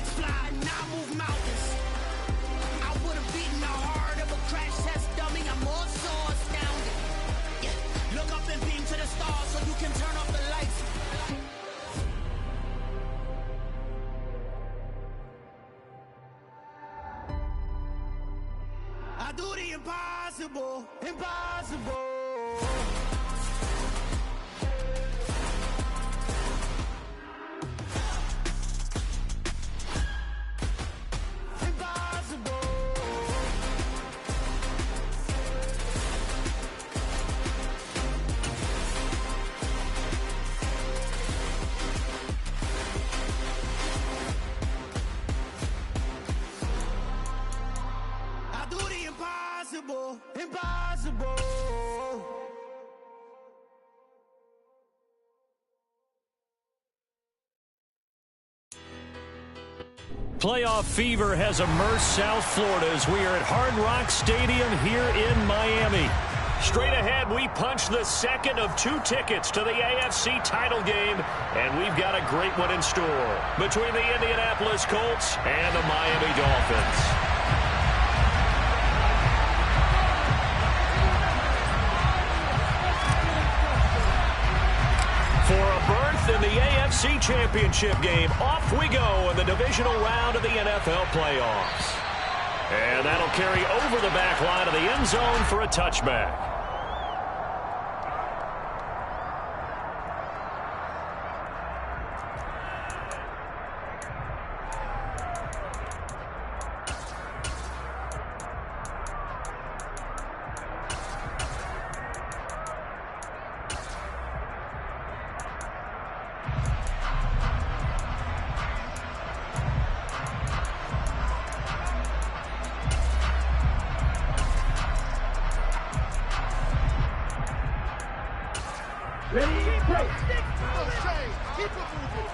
legs fly, now I move mountains. I would have beaten the heart of a crash test dummy. I'm more so astounded. Yeah. Look up and beam to the stars so you can turn off the lights. I do the impossible, impossible. Impossible, impossible. Playoff fever has immersed South Florida as we are at Hard Rock Stadium here in Miami. Straight ahead, we punch the second of 2 tickets to the AFC title game, and we've got a great one in store between the Indianapolis Colts and the Miami Dolphins. For a berth in the AFC Championship game, off we go in the divisional round of the NFL playoffs. And that'll carry over the back line of the end zone for a touchback. Ready, break. Keep it moving.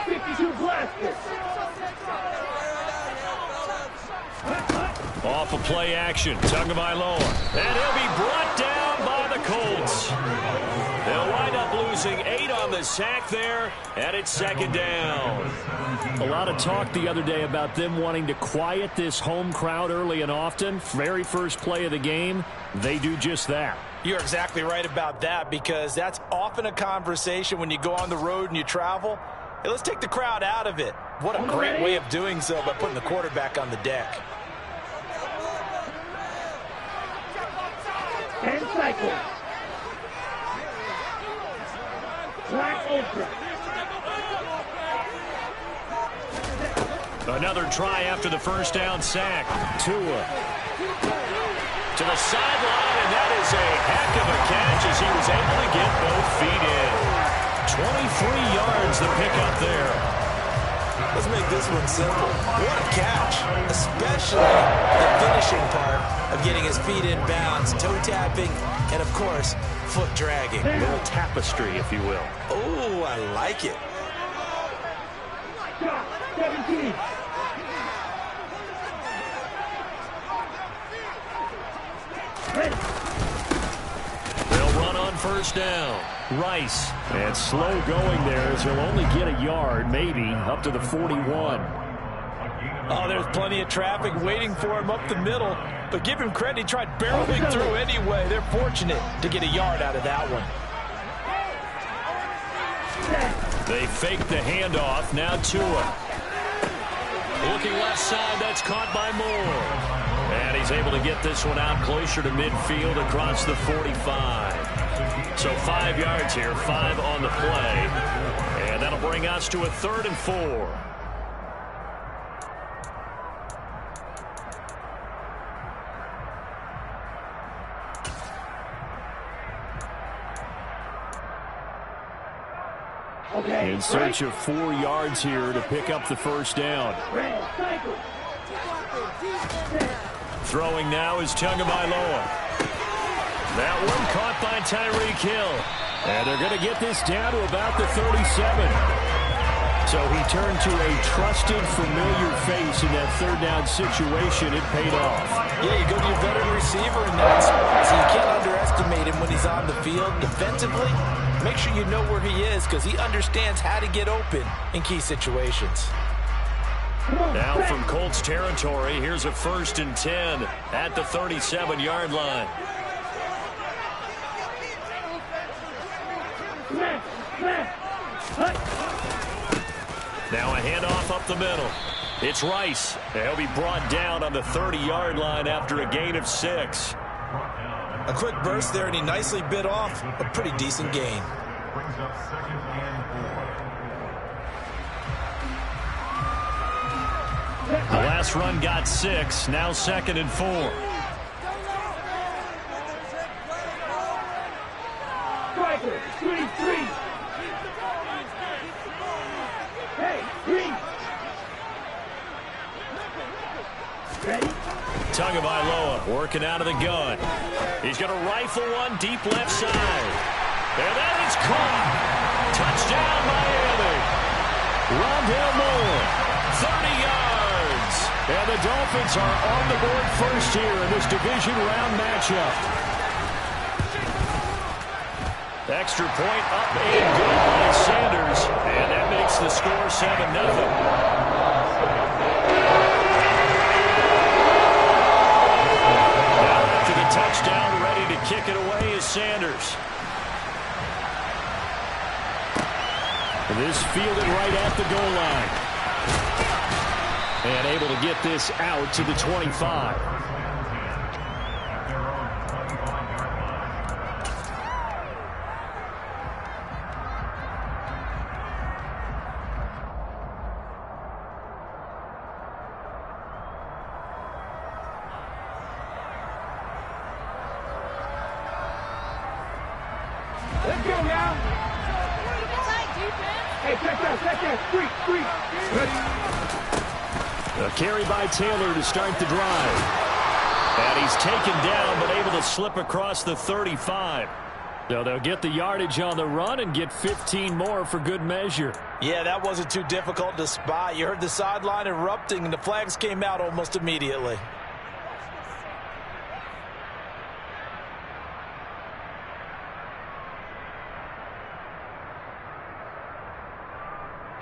52 blasters. Off of play action, Tagovailoa. And he'll be brought down by the Colts. They'll wind up losing 8 on the sack there, and it's second down. A lot of talk the other day about them wanting to quiet this home crowd early and often. Very first play of the game, they do just that. You're exactly right about that, because that's often a conversation when you go on the road and you travel. Hey, let's take the crowd out of it. What a great way of doing so by putting the quarterback on the deck. 10 cycles. Black Ultra. Another try after the first down sack. Tua to the sideline, and that is a heck of a catch as he was able to get both feet in. 23 yards the pickup there. Let's make this one simple. What a catch, especially the finishing part of getting his feet in bounds, toe tapping, and of course, foot dragging. A little tapestry, if you will. Oh, I like it. 17. They'll run on first down. Rice. And slow going there as he'll only get a yard, maybe, up to the 41. Oh, there's plenty of traffic waiting for him up the middle. But give him credit, he tried barreling through anyway. They're fortunate to get a yard out of that one. They fake the handoff. Now Tua. Looking left side, that's caught by Moore. And he's able to get this one out closer to midfield across the 45. So 5 yards here, 5 on the play. And that'll bring us to a 3rd and 4. In search of 4 yards here to pick up the first down. Throwing now is Tagovailoa. That one caught by Tyreek Hill. And they're going to get this down to about the 37. So he turned to a trusted, familiar face in that third down situation. It paid off. Yeah, you go to your veteran receiver in that spot, so you can't underestimate him when he's on the field. Defensively, make sure you know where he is because he understands how to get open in key situations. Now from Colts territory, here's a 1st and 10 at the 37-yard line. Now a handoff up the middle. It's Rice. He'll be brought down on the 30-yard line after a gain of 6. A quick burst there, and he nicely bit off a pretty decent gain. The last run got 6. Now 2nd and 4. Striker, 3-3. Hey, 3. Ready? Tagovailoa working out of the gun. He's going to rifle one deep left side. And that is caught. Touchdown, Miami. Rondale Moore, 30 yards. And the Dolphins are on the board first here in this division round matchup. Extra point up and good by Sanders. And that makes the score 7-0. Touchdown, ready to kick it away is Sanders. This fielded right at the goal line. And able to get this out to the 25. Let's go now. Hey, check that. Freak. A carry by Taylor to start the drive. And he's taken down, but able to slip across the 35. So they'll get the yardage on the run and get 15 more for good measure. Yeah, that wasn't too difficult to spot. You heard the sideline erupting, and the flags came out almost immediately.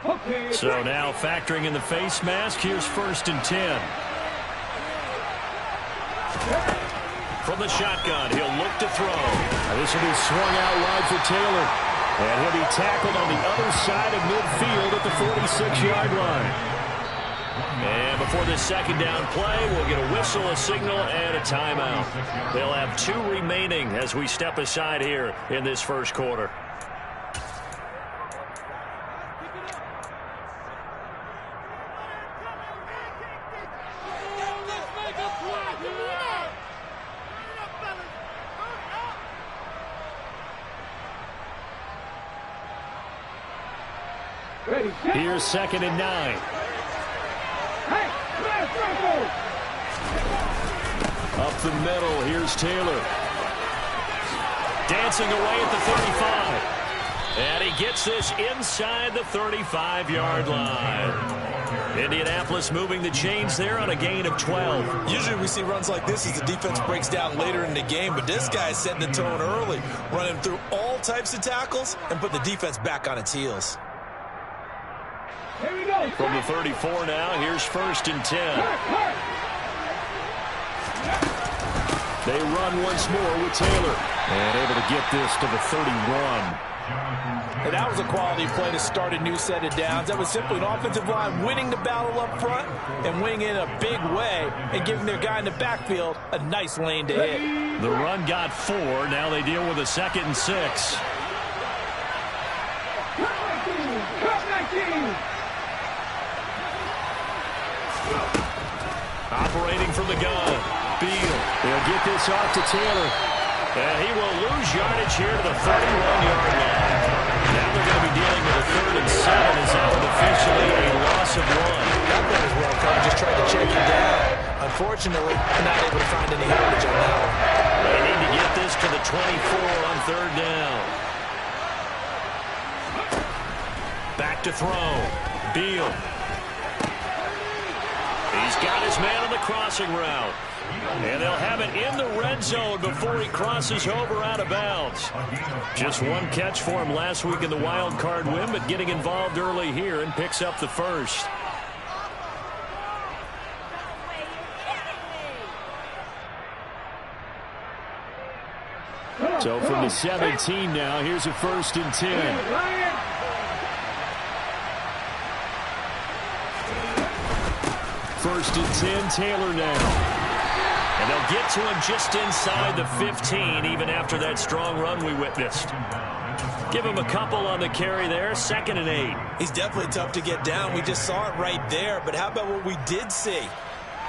Okay. So now factoring in the face mask, here's 1st and 10. From the shotgun, he'll look to throw. This will be swung out wide for Taylor. And he'll be tackled on the other side of midfield at the 46-yard line. And before this second down play, we'll get a whistle, a signal, and a timeout. They'll have 2 remaining as we step aside here in this first quarter. Ready, set. Here's 2nd and 9. Hey, smash circle. Up the middle, here's Taylor. Dancing away at the 35. And he gets this inside the 35-yard line. Indianapolis moving the chains there on a gain of 12. Usually we see runs like this as the defense breaks down later in the game, but this guy's setting the tone early, running through all types of tackles and put the defense back on its heels. Here we go. From the 34 now, here's 1st and 10. They run once more with Taylor. And able to get this to the 31. And that was a quality play to start a new set of downs. That was simply an offensive line winning the battle up front and winning in a big way and giving their guy in the backfield a nice lane to hit. The run got 4. Now they deal with a 2nd and 6. Operating from the gun. Beal. He'll get this off to Taylor. And he will lose yardage here to the 31-yard line. Now they're going to be dealing with a 3rd and 7 as that was officially a loss of 1. That one as well, Carr just tried to check him down. Unfortunately, not able to find any yardage on that one. They need to get this to the 24 on 3rd down. Back to throw. Beal. He's got his man on the crossing route. And they'll have it in the red zone before he crosses over out of bounds. Just one catch for him last week in the wild card win, but getting involved early here and picks up the first. So from the 17 now, here's a 1st and 10. First and 10, Taylor now. And they'll get to him just inside the 15, even after that strong run we witnessed. Give him a couple on the carry there, 2nd and 8. He's definitely tough to get down. We just saw it right there. But how about what we did see?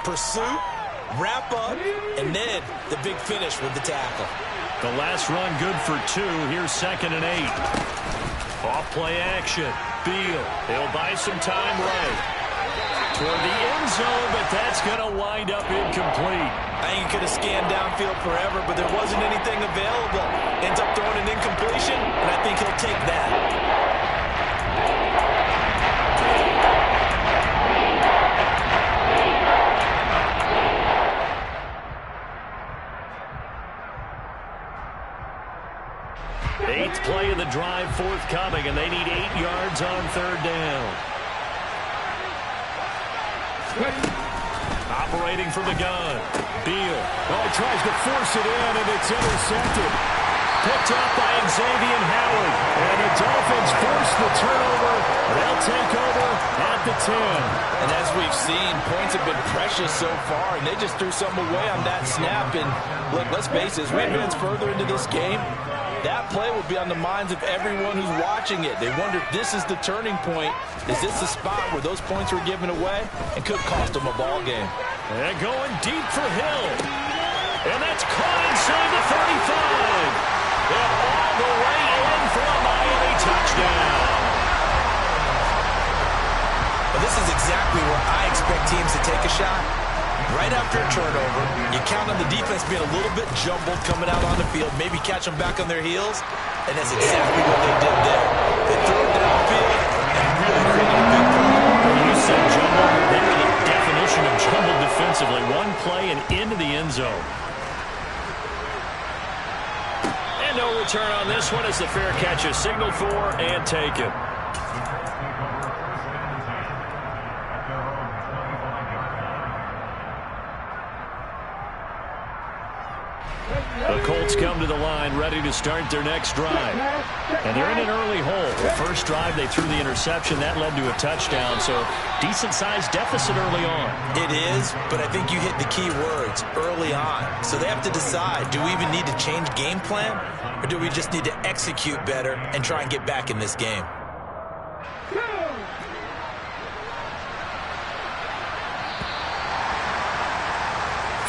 Pursuit, wrap up, and then the big finish with the tackle. The last run good for 2. Here's 2nd and 8. Off play action. Beal. He'll buy some time right toward the end zone, but that's going to wind up incomplete. I think he could have scanned downfield forever, but there wasn't anything available. Ends up throwing an incompletion, and I think he'll take that. Eighth play of the drive forthcoming, and they need 8 yards on 3rd down. Operating from the gun. Beal. Oh, he tries to force it in, and it's intercepted. Picked up by Xavier Howard. And the Dolphins force the turnover. They'll take over at the 10. And as we've seen, points have been precious so far, and they just threw something away on that snap. And look, let's face it, as we advance further into this game, that play will be on the minds of everyone who's watching it. They wonder if this is the turning point. Is this the spot where those points were given away and could cost them a ball game? And going deep for Hill. And that's caught inside the 35. And all the way in for a Miami touchdown. Well, this is exactly where I expect teams to take a shot. Right after a turnover, you count on the defense being a little bit jumbled coming out on the field, maybe catch them back on their heels, and that's exactly what they did there. They threw it downfield and really created a big play. You said jumbled. They were the definition of jumbled defensively. One play and into the end zone. And no return on this one as the fair catch is signaled for and taken. The Colts come to the line ready to start their next drive. And they're in an early hole. The first drive, they threw the interception. That led to a touchdown, so decent-sized deficit early on. It is, but I think you hit the key words, early on. So they have to decide, do we even need to change game plan, or do we just need to execute better and try and get back in this game?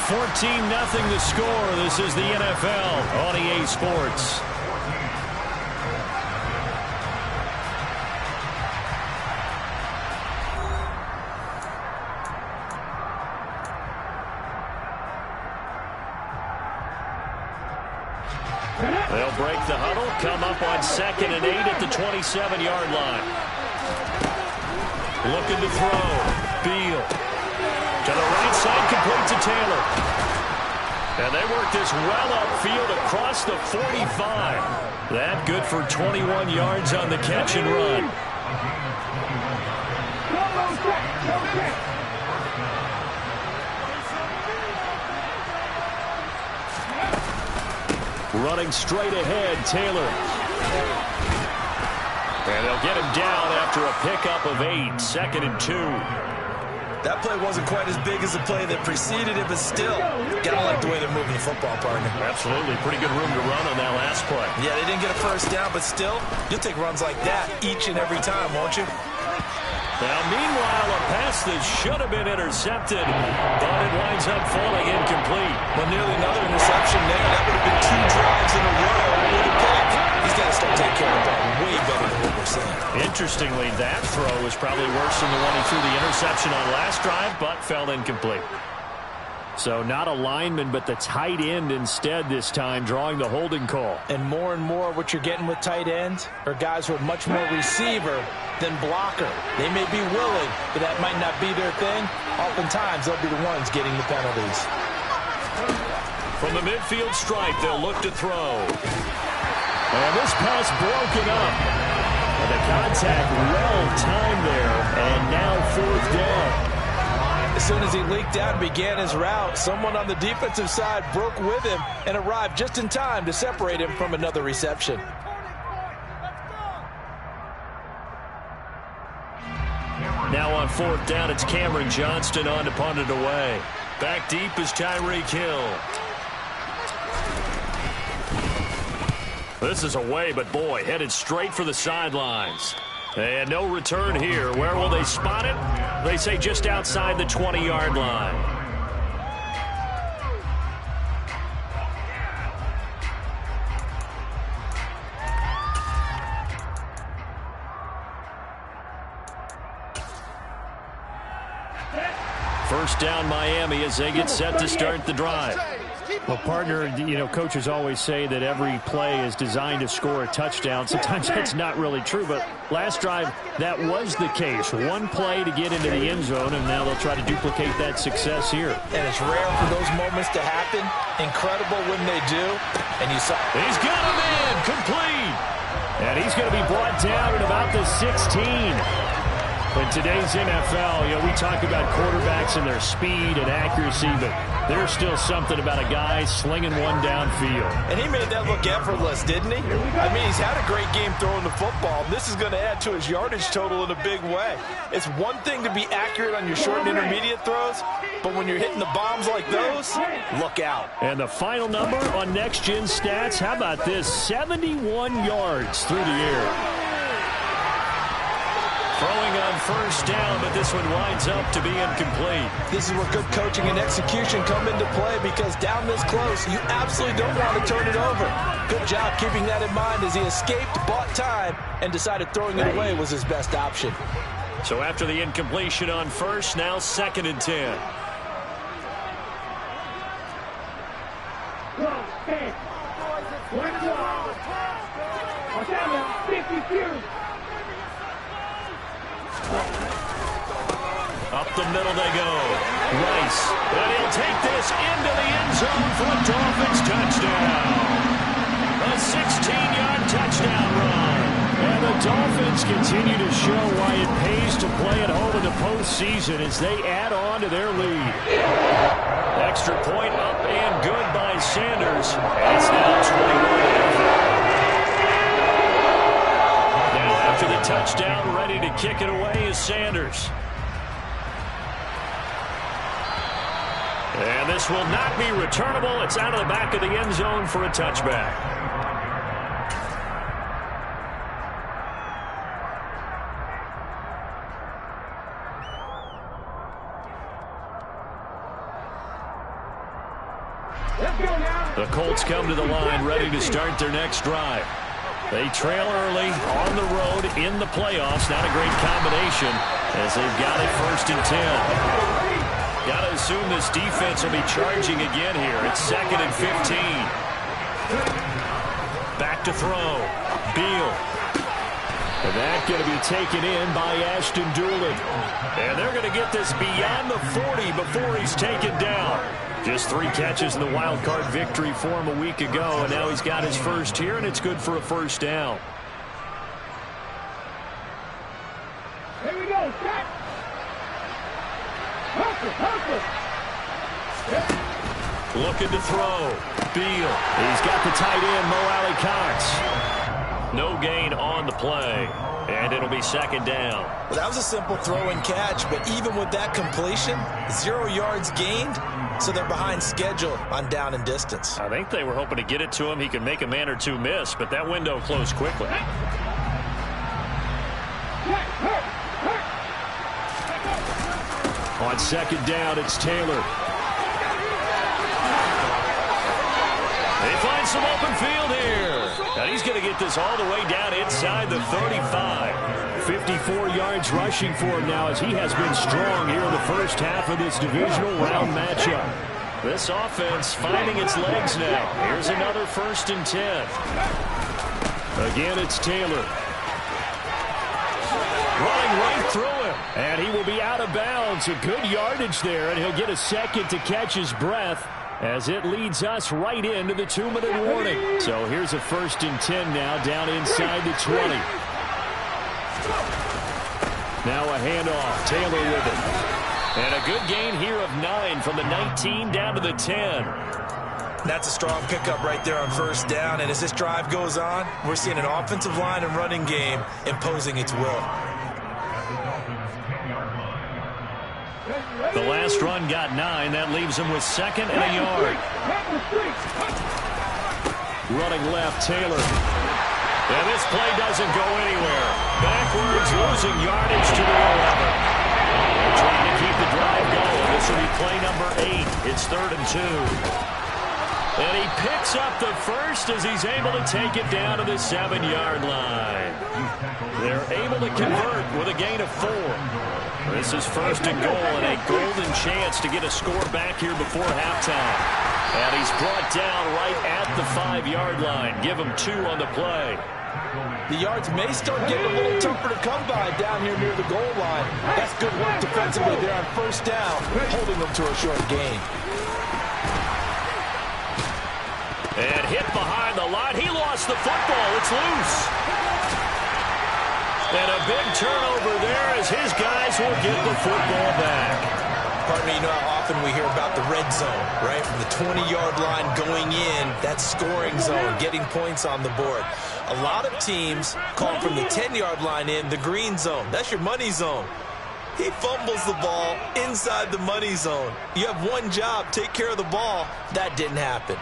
14-0 the score. This is the NFL on EA Sports. They'll break the huddle, come up on 2nd and 8 at the 27-yard line. Looking to throw. Beal. To the right side, complete to Taylor. And they work this well upfield across the 45. That good for 21 yards on the catch and run. Running straight ahead, Taylor. And they'll get him down after a pickup of 8, 2nd and 2. That play wasn't quite as big as the play that preceded it, but still, gotta like the way they're moving the football, partner. Absolutely. Pretty good room to run on that last play. Yeah, they didn't get a first down, but still, you'll take runs like that each and every time, won't you? Now, meanwhile, a pass that should have been intercepted, but it winds up falling incomplete. Well, nearly another interception there. That would have been 2 drives in a row with a pick. He's got to start taking care of the ball way better than what we're seeing. Interestingly, that throw was probably worse than the one he threw the interception on last drive, but fell incomplete. So not a lineman, but the tight end instead this time, drawing the holding call. And more what you're getting with tight ends are guys who are much more receiver than blocker. They may be willing, but that might not be their thing. Oftentimes, they'll be the ones getting the penalties. From the midfield stripe, they'll look to throw. And this pass broken up. And the contact well timed there, and now 4th down. As soon as he leaked out and began his route, someone on the defensive side broke with him and arrived just in time to separate him from another reception. Now on 4th down, it's Cameron Johnston on to punt it away. Back deep is Tyreek Hill. This is away, but boy, headed straight for the sidelines. And no return here. Where will they spot it? They say just outside the 20-yard line. First down, Miami, as they get set to start the drive. Well, partner, coaches always say that every play is designed to score a touchdown. Sometimes that's not really true, but last drive, that was the case. One play to get into the end zone, and now they'll try to duplicate that success here. And it's rare for those moments to happen. Incredible when they do. And you saw. He's got him in, complete. And he's going to be brought down at about the 16. In today's NFL, we talk about quarterbacks and their speed and accuracy, but there's still something about a guy slinging one downfield. And he made that look effortless, didn't he? I mean, he's had a great game throwing the football. This is going to add to his yardage total in a big way. It's one thing to be accurate on your short and intermediate throws, but when you're hitting the bombs like those, look out. And the final number on Next Gen Stats, how about this? 71 yards through the air. Throwing on first down, but this one winds up to be incomplete. This is where good coaching and execution come into play, because down this close, you absolutely don't want to turn it over. Good job keeping that in mind as he escaped, bought time, and decided throwing it away was his best option. So after the incompletion on first, now 2nd and 10. Up the middle they go. Rice. And he'll take this into the end zone for a Dolphins touchdown. A 16-yard touchdown run. And the Dolphins continue to show why it pays to play at home in the postseason as they add on to their lead. Extra point up and good by Sanders. And it's now 21-0. After the touchdown, ready to kick it away is Sanders. And this will not be returnable. It's out of the back of the end zone for a touchback. The Colts come to the line, ready to start their next drive. They trail early on the road in the playoffs. Not a great combination as they've got it 1st and 10. Got to assume this defense will be charging again here. It's 2nd and 15. Back to throw. Beal. And that going to be taken in by Ashton Doolin. And they're going to get this beyond the 40 before he's taken down. Just 3 catches in the wild card victory for him a week ago, and now he's got his first here, and it's good for a 1st down. Here we go, set. Looking to throw. Beal. He's got the tight end, Mo Alley-Cox. No gain on the play, and it'll be 2nd down. Well, that was a simple throw and catch, but even with that completion, 0 yards gained, so they're behind schedule on down and distance. I think they were hoping to get it to him. He could make a man or two miss, but that window closed quickly. On 2nd down, it's Taylor. They find some open field here. And he's going to get this all the way down inside the 35. 54 yards rushing for him now as he has been strong here in the first half of this divisional round matchup. This offense finding its legs now. Here's another 1st and 10. Again, it's Taylor. Running right through him. And he will be out of bounds. A good yardage there, and he'll get a second to catch his breath as it leads us right into the 2-minute warning. So here's a 1st and 10 now down inside the 20. Now a handoff. Taylor with it. And a good gain here of 9 from the 19 down to the 10. That's a strong pickup right there on 1st down. And as this drive goes on, we're seeing an offensive line and running game imposing its will. The last run got 9. That leaves him with 2nd and a yard. Running left, Taylor. And this play doesn't go anywhere. Backwards, losing yardage to the 11. They're trying to keep the drive going. This will be play number 8. It's 3rd and 2. And he picks up the 1st as he's able to take it down to the 7-yard line. They're able to convert with a gain of 4. This is 1st and goal and a golden chance to get a score back here before halftime. And he's brought down right at the 5-yard line. Give him 2 on the play. The yards may start getting a little tougher to come by down here near the goal line. That's good work defensively there on 1st down, holding them to a short gain. And hit behind the line. He lost the football. It's loose. And a big turnover there as his guys will get the football back. Pardon me, you know how often we hear about the red zone, right? From the 20-yard line going in, that scoring zone, getting points on the board. A lot of teams call from the 10-yard line in the green zone. That's your money zone. He fumbles the ball inside the money zone. You have one job, take care of the ball. That didn't happen.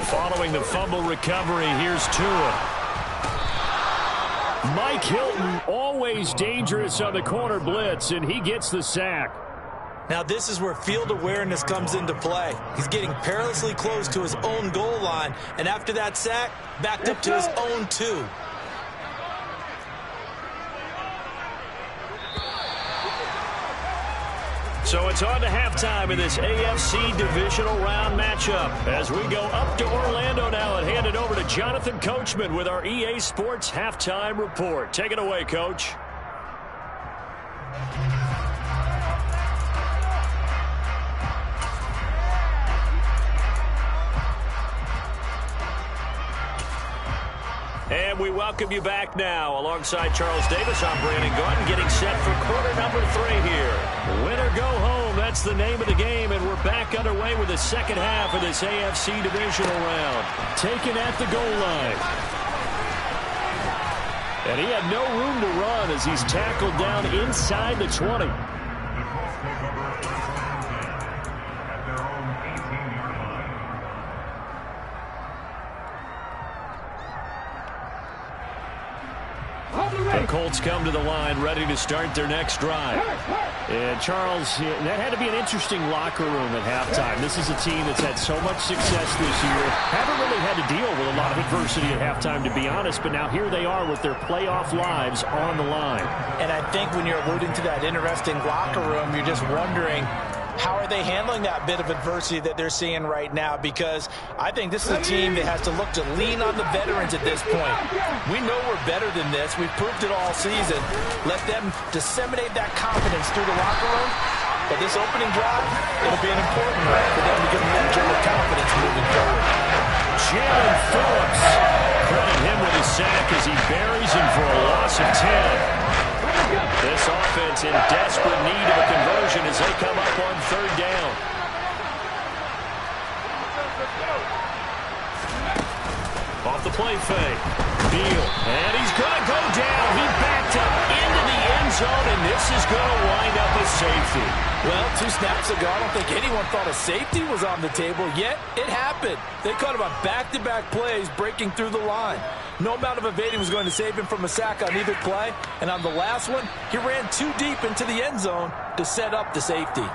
Following the fumble recovery, here's Tua. Mike Hilton, always dangerous on the corner blitz, and he gets the sack. Now this is where field awareness comes into play. He's getting perilously close to his own goal line, and after that sack, backed up to his own 2. So it's on to halftime in this AFC divisional round matchup as we go up to Orlando now and hand it over to Jonathan Coachman with our EA Sports halftime report. Take it away, Coach. And we welcome you back now. Alongside Charles Davis, I'm Brandon Gordon, getting set for quarter number 3 here. Win or go home, that's the name of the game, and we're back underway with the second half of this AFC divisional round. Taken at the goal line. And he had no room to run as he's tackled down inside the 20. The Colts come to the line ready to start their next drive. And Charles, that had to be an interesting locker room at halftime. This is a team that's had so much success this year. Haven't really had to deal with a lot of adversity at halftime, to be honest, but now here they are with their playoff lives on the line. And I think when you're alluding to that interesting locker room, you're just wondering, how are they handling that bit of adversity that they're seeing right now? Because I think this is a team that has to look to lean on the veterans at this point. We know we're better than this. We've proved it all season. Let them disseminate that confidence through the locker room. But this opening drive, it'll be an important one for them to give them that general confidence moving forward. Jalen Phillips. Credit him with a sack as he buries him for a loss of 10. This offense in desperate need of a conversion as they come up on 3rd down. Off the play fake. Beal. And he's going to go down. He backed up into the end zone, and this is going to wind up a safety. Well, 2 snaps ago, I don't think anyone thought a safety was on the table, yet it happened. They caught him on back-to-back plays breaking through the line. No amount of evading was going to save him from a sack on either play. And on the last one, he ran too deep into the end zone to set up the safety.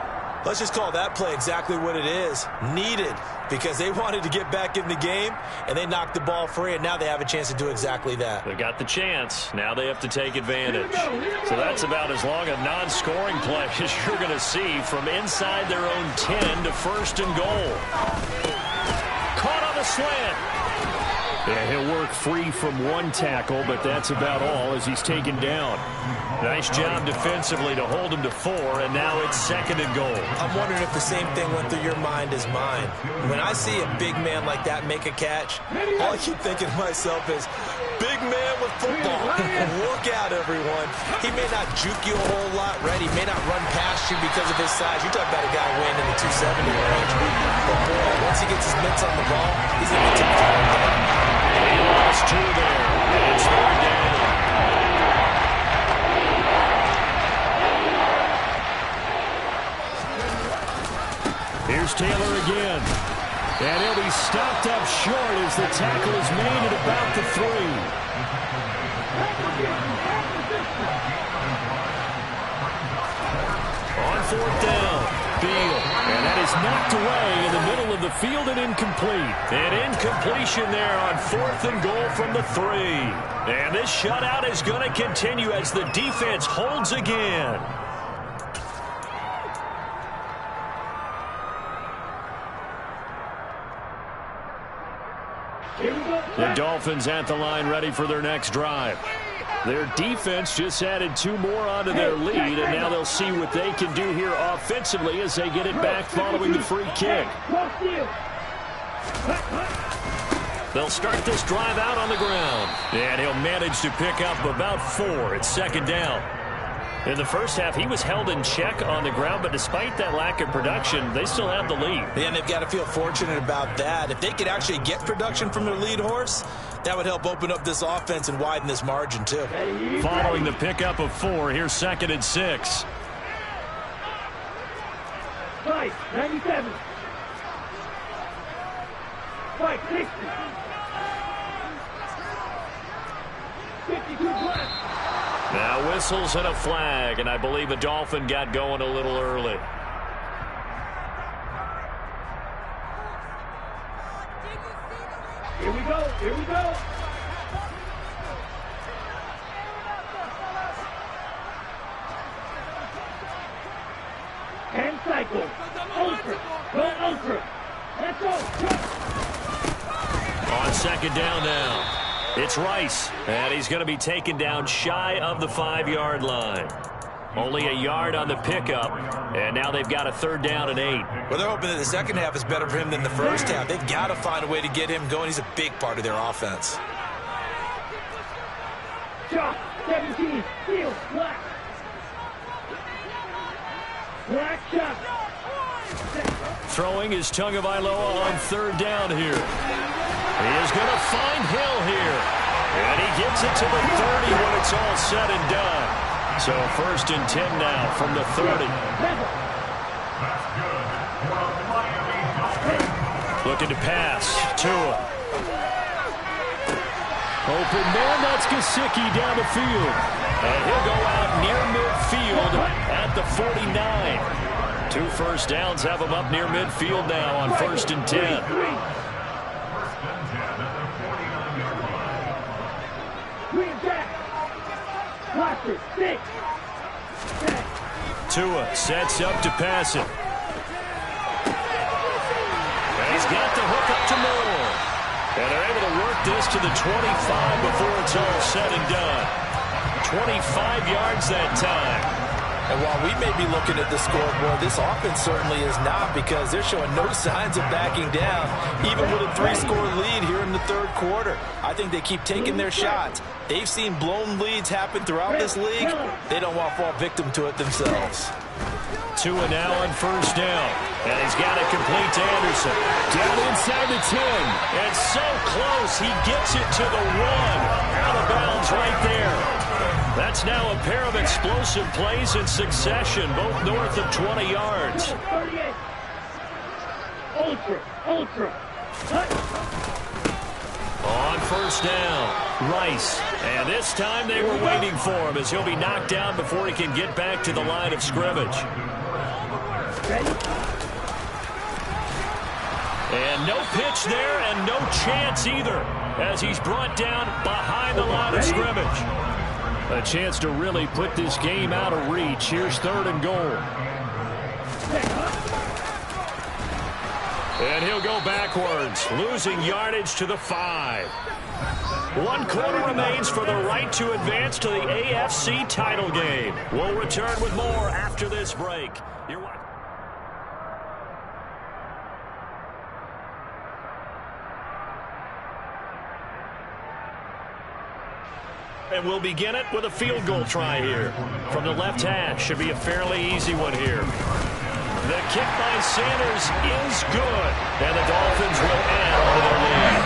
Let's just call that play exactly what it is. Needed, because they wanted to get back in the game, and they knocked the ball free, and now they have a chance to do exactly that. They got the chance. Now they have to take advantage. So that's about as long a non-scoring play as you're going to see from inside their own 10 to first and goal. Caught on the slant. Yeah, he'll work free from one tackle, but that's about all as he's taken down. Nice job defensively to hold him to 4, and now it's second and goal. I'm wondering if the same thing went through your mind as mine. When I see a big man like that make a catch, all I keep thinking to myself is, big man with football. Look out, everyone. He may not juke you a whole lot, right? He may not run past you because of his size. You talk about a guy weighing in the 270 range. But boy, once he gets his mitts on the ball, he's going to be tough to hold down. He lost 2 there. It's third down. Here's Taylor again. And he'll be stopped up short as the tackle is made at about the 3. On fourth down, Field. And that is knocked away in the middle of the field and incomplete. An incompletion there on fourth and goal from the 3. And this shutout is going to continue as the defense holds again. The Dolphins at the line ready for their next drive. Their defense just added 2 more onto their lead, and now they'll see what they can do here offensively as they get it back following the free kick. They'll start this drive out on the ground, and he'll manage to pick up about 4. It's second down. In the first half, he was held in check on the ground, but despite that lack of production, they still have the lead. Yeah, and they've got to feel fortunate about that. If they could actually get production from their lead horse, that would help open up this offense and widen this margin, too. Following the pickup of 4, here's second and 6. 97. 60. 52 plus. Now whistles and a flag, and I believe a Dolphin got going a little early. Here we go. Here we go. And cycle. Ultra. Go ultra. Let's go. On second down now. It's Rice, and he's going to be taken down shy of the 5-yard line. Only a yard on the pickup, and now they've got a third down and 8. Well, they're hoping that the second half is better for him than the first half. They've got to find a way to get him going. He's a big part of their offense. Shot. 17. Steal. Black. Black shot. Throwing is Tagovailoa on third down here. He is going to find Hill here. And he gets it to the 30 when it's all said and done. So first and 10 now from the 30. Looking to pass. Tua. Open man, that's Gesicki down the field. And he'll go out near midfield at the 49. 2 first downs have him up near midfield now on first and 10. Tua sets up to pass it. And he's got the hook up to Moore. And they're able to work this to the 25 before it's all said and done. 25 yards that time. And while we may be looking at the scoreboard, this offense certainly is not, because they're showing no signs of backing down, even with a 3-score lead here in the third quarter. I think they keep taking their shots. They've seen blown leads happen throughout this league. They don't want to fall victim to it themselves. Tua now on first down. And he's got it complete to Anderson. Down inside the 10. And so close, he gets it to the 1. Out of bounds right there. That's now a pair of explosive plays in succession, both north of 20 yards. 38. Ultra. On first down, Rice. And this time they were waiting for him as he'll be knocked down before he can get back to the line of scrimmage. And no pitch there and no chance either as he's brought down behind the line of scrimmage. A chance to really put this game out of reach. Here's 3rd and goal. And he'll go backwards, losing yardage to the 5. 1 quarter remains for the right to advance to the AFC title game. We'll return with more after this break. And we'll begin it with a field goal try here. From the left hash, should be a fairly easy one here. The kick by Sanders is good. And the Dolphins will add on to their lead.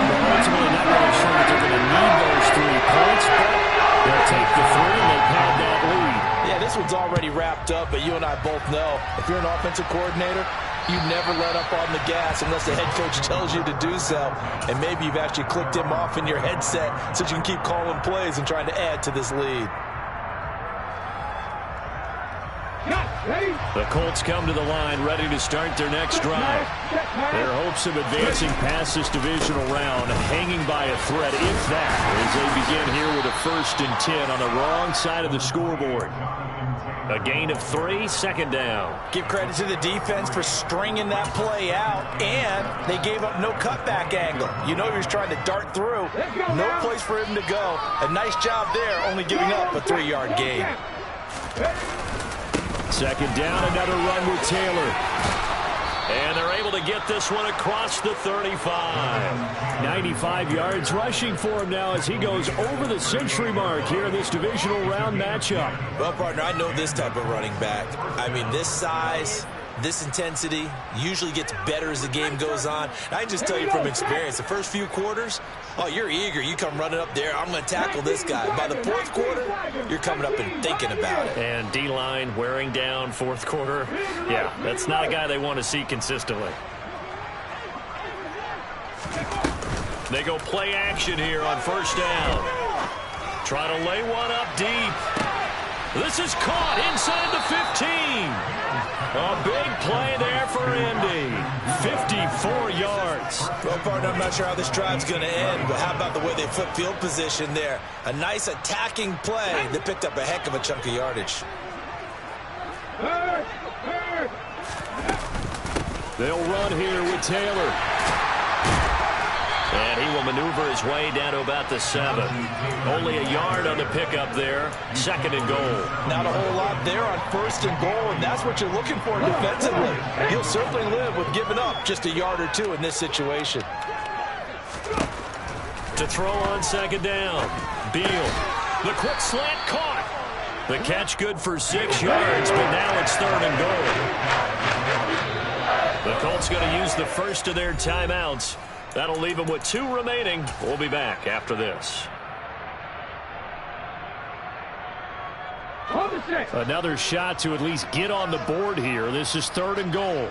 They're ultimately not really sure that they're going to need those 3 points, but they'll take the 3 and they pad that lead. Yeah, this one's already wrapped up, but you and I both know if you're an offensive coordinator, you never let up on the gas unless the head coach tells you to do so. And maybe you've actually clicked him off in your headset so you can keep calling plays and trying to add to this lead. The Colts come to the line ready to start their next drive. Their hopes of advancing past this divisional round hanging by a thread, if that, as they begin here with a 1st and 10 on the wrong side of the scoreboard. A gain of 3, 2nd down. Give credit to the defense for stringing that play out, and they gave up no cutback angle. You know he was trying to dart through. No place for him to go. A nice job there, only giving up a 3-yard gain. 2nd down, another run with Taylor. And they're able to get this one across the 35. 95 yards rushing for him now as he goes over the century mark here in this divisional round matchup. Well, partner, I know this type of running back. I mean, this size, this intensity usually gets better as the game goes on. I can just tell you from experience, the first few quarters, oh, you're eager. You come running up there, I'm going to tackle this guy. By the 4th quarter, you're coming up and thinking about it. And D-line wearing down 4th quarter. Yeah, that's not a guy they want to see consistently. They go play action here on 1st down. Try to lay one up deep. This is caught inside the 15. A big play there for Indy. 54 yards. Well, partner, I'm not sure how this drive's going to end, but how about the way they flip field position there? A nice attacking play that picked up a heck of a chunk of yardage. They'll run here with Taylor. And he will maneuver his way down to about the 7. Only a yard on the pickup there. 2nd and goal. Not a whole lot there on 1st and goal, and that's what you're looking for defensively. He'll certainly live with giving up just a yard or 2 in this situation. To throw on 2nd down. Beal. The quick slant caught. The catch good for 6 yards, but now it's 3rd and goal. The Colts going to use the first of their timeouts. That'll leave them with 2 remaining. We'll be back after this. Another shot to at least get on the board here. This is 3rd and goal.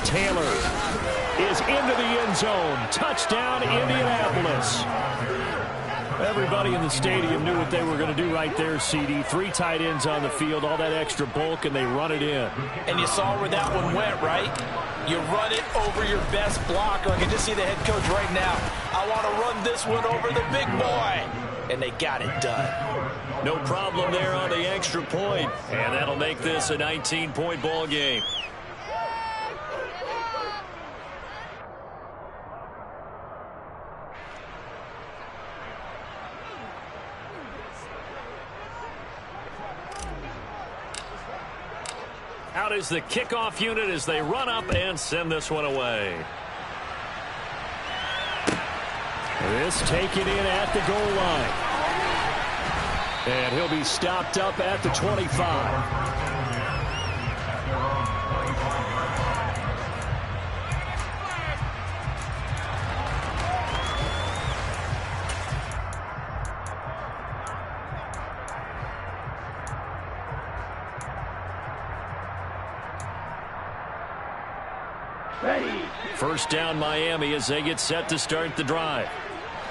Taylor is into the end zone. Touchdown, Indianapolis. Everybody in the stadium knew what they were going to do right there, CD. 3 tight ends on the field, all that extra bulk, and they run it in. And you saw where that one went, right? You run it over your best blocker. I can just see the head coach right now. I want to run this one over the big boy. And they got it done. No problem there on the extra point. And that'll make this a 19-point ball game. Out is the kickoff unit as they run up and send this one away. This taken in at the goal line. And he'll be stopped up at the 25. First down Miami as they get set to start the drive.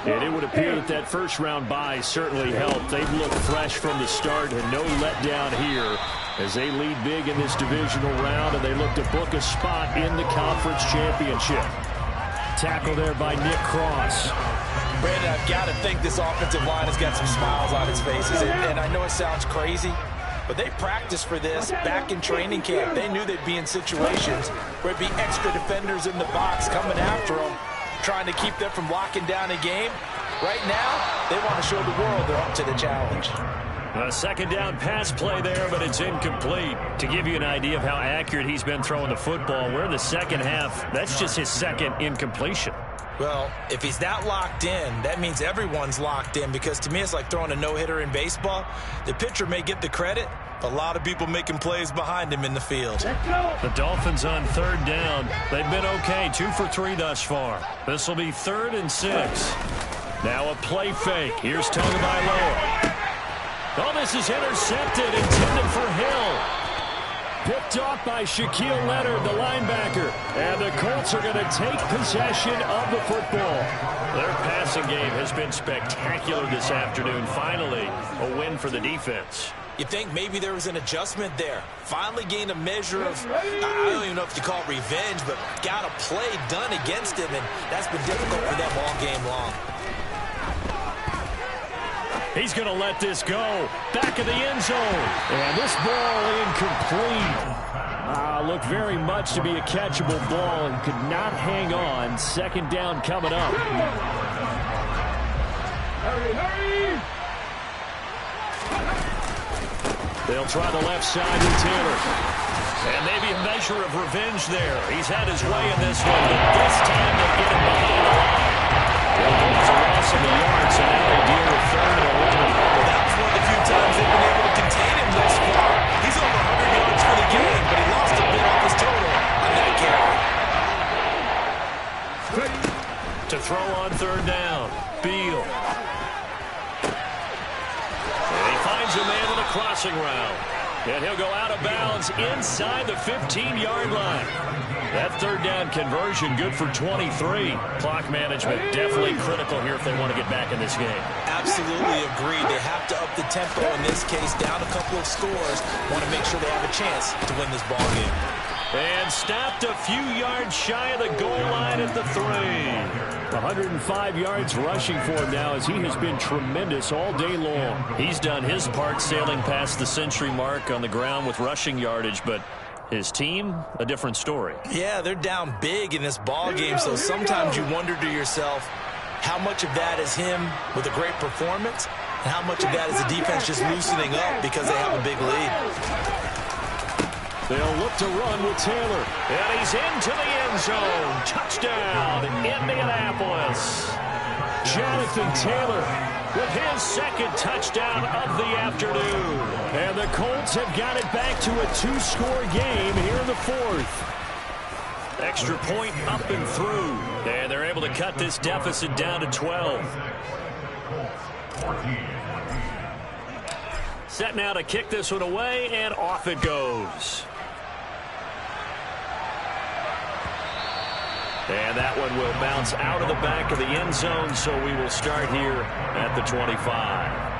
And it would appear that that first-round bye certainly helped. They've looked fresh from the start and no letdown here as they lead big in this divisional round, and they look to book a spot in the conference championship. Tackle there by Nick Cross. Brandon, I've got to think this offensive line has got some smiles on its faces. And I know it sounds crazy, but they practiced for this back in training camp. They knew they'd be in situations where it'd be extra defenders in the box coming after them, trying to keep them from locking down a game. Right now, they want to show the world they're up to the challenge. A second down pass play there, but it's incomplete. To give you an idea of how accurate he's been throwing the football, we're in the second half. That's just his second incompletion. Well, if he's that locked in, that means everyone's locked in, because to me it's like throwing a no-hitter in baseball. The pitcher may get the credit, but a lot of people making plays behind him in the field. The Dolphins on third down. They've been okay, 2 for 3 thus far. This will be 3rd and 6. Now a play fake. Here's Tagovailoa. Oh, this is intercepted, intended for Hill. Picked off by Shaquille Leonard, the linebacker. And the Colts are going to take possession of the football. Their passing game has been spectacular this afternoon. Finally, a win for the defense. You think maybe there was an adjustment there. Finally gained a measure of, I don't even know if you call it revenge, but got a play done against him, and that's been difficult for them all game long. He's going to let this go. Back of the end zone. And this ball incomplete. Looked very much to be a catchable ball and could not hang on. Second down coming up. Hurry, hurry! They'll try the left side with Taylor. And maybe a measure of revenge there. He's had his way in this one, but this time they get him behind the line. Well, there's a loss of the yards, so now they deal with 3rd and 11. Well, that was one of the few times they've been able to contain him thus far. He's over 100 yards for the game, but he lost a bit off his total on that carry. To throw on 3rd down, Beal. And he finds a man with a crossing route. And he'll go out of bounds inside the 15-yard line. That 3rd down conversion good for 23. Clock management definitely critical here if they want to get back in this game. Absolutely agree. They have to up the tempo in this case, down a couple of scores. Want to make sure they have a chance to win this ball game. And stopped a few yards shy of the goal line at the 3. 105 yards rushing for him now as he has been tremendous all day long. He's done his part sailing past the century mark on the ground with rushing yardage, but his team, a different story. Yeah, they're down big in this ball game, so sometimes you wonder to yourself how much of that is him with a great performance and how much of that is the defense just loosening up because they have a big lead. They'll look to run with Taylor. And he's into the end zone. Touchdown, Indianapolis. Jonathan Taylor with his second touchdown of the afternoon. And the Colts have got it back to a 2-score game here in the 4th. Extra point up and through. And they're able to cut this deficit down to 12. Set now to kick this one away, and off it goes. And that one will bounce out of the back of the end zone, so we will start here at the 25.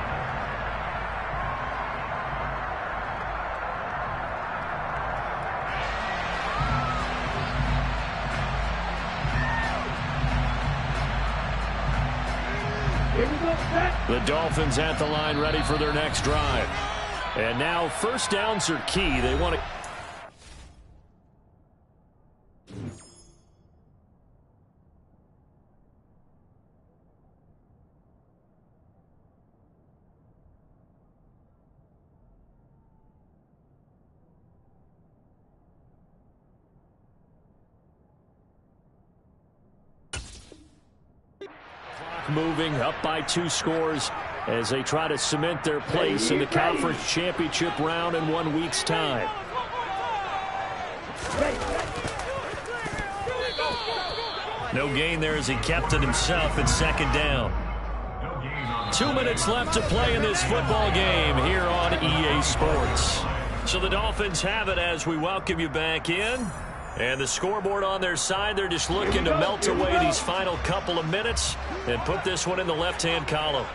The Dolphins at the line ready for their next drive. And now first downs are key. They want to... moving up by 2 scores as they try to cement their place in the conference championship round in 1 week's time. No gain there as he kept it himself at 2nd down. 2 minutes left to play in this football game here on EA Sports. So the Dolphins have it as we welcome you back in. And the scoreboard on their side, they're just looking to melt away these final couple of minutes and put this one in the left-hand column.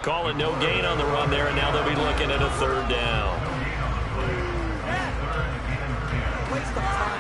Call it no gain on the run there, and now they'll be looking at a third down. Waste of time.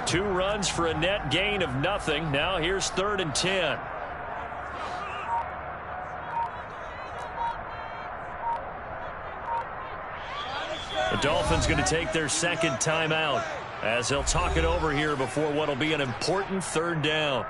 Two runs for a net gain of nothing. Now here's 3rd and 10. The Dolphins going to take their second timeout as they'll talk it over here before what will be an important 3rd down.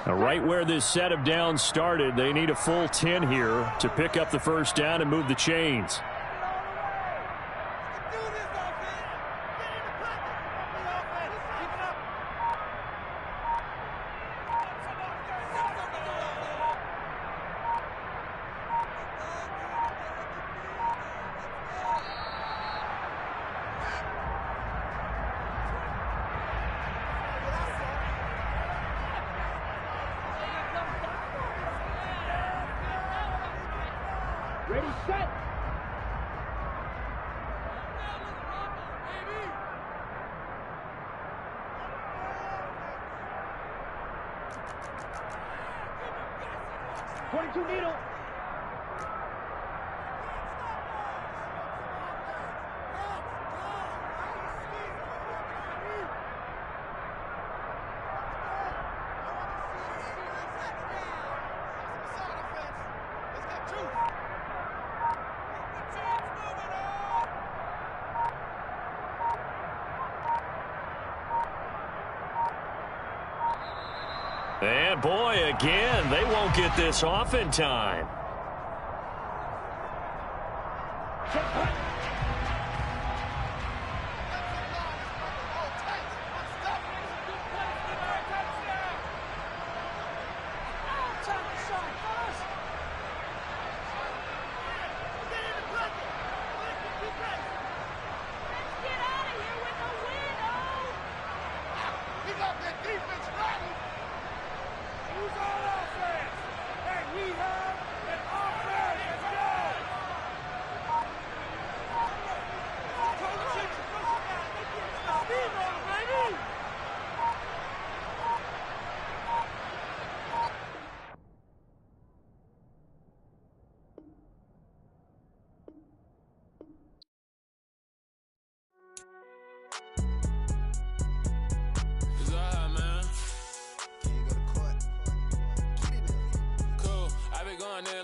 Now, right where this set of downs started, they need a full 10 here to pick up the first down and move the chains. Ready, set. .22 needle. And boy, again, they won't get this off in time.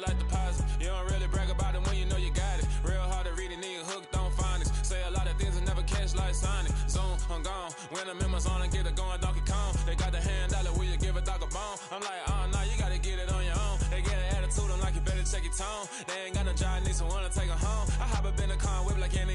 Like deposit. You don't really brag about it when you know you got it. Real hard to read a nigga hooked on phonics. Say a lot of things and never catch like Sonic. Zone, I'm gone. When I'm in my zone and get it going Donkey Kong. They got the hand dollar, will you give a dog a bone? I'm like, oh no, you gotta get it on your own. They get an attitude, I'm like, you better check your tone. They ain't got no job, need someone to take them home. I hop up in the car, whip like any